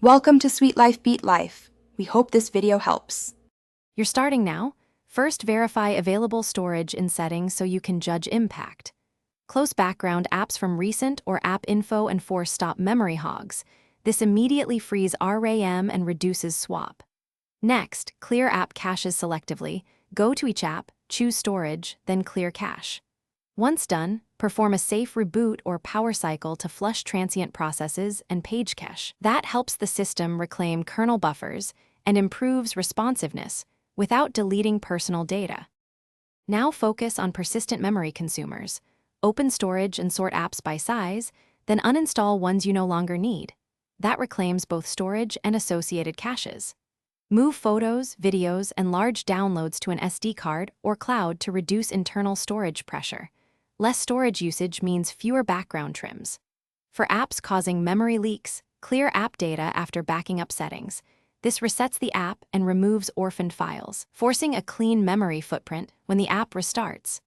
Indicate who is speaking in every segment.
Speaker 1: Welcome to Sweet Life Beat Life. We hope this video helps.
Speaker 2: You're starting now? First, verify available storage in settings so you can judge impact. Close background apps from recent or app info and force stop memory hogs. This immediately frees RAM and reduces swap. Next, clear app caches selectively. Go to each app, choose storage, then clear cache. Once done, perform a safe reboot or power cycle to flush transient processes and page cache. That helps the system reclaim kernel buffers and improves responsiveness without deleting personal data. Now focus on persistent memory consumers. Open storage and sort apps by size, then uninstall ones you no longer need. That reclaims both storage and associated caches. Move photos, videos, and large downloads to an SD card or cloud to reduce internal storage pressure. Less storage usage means fewer background trims. For apps causing memory leaks, clear app data after backing up settings. This resets the app and removes orphaned files, forcing a clean memory footprint when the app restarts.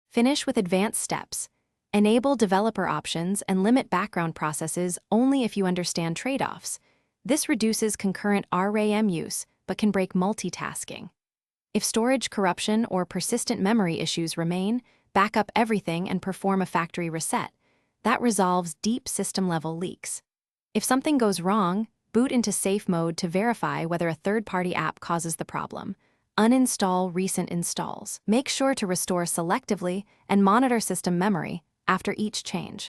Speaker 2: Finish with advanced steps. Enable developer options and limit background processes only if you understand trade-offs. This reduces concurrent RAM use, but can break multitasking. If storage corruption or persistent memory issues remain, back up everything and perform a factory reset. That resolves deep system-level leaks. If something goes wrong, boot into safe mode to verify whether a third-party app causes the problem. Uninstall recent installs. Make sure to restore selectively and monitor system memory after each change.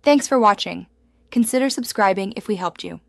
Speaker 1: Thanks for watching. Consider subscribing if we helped you.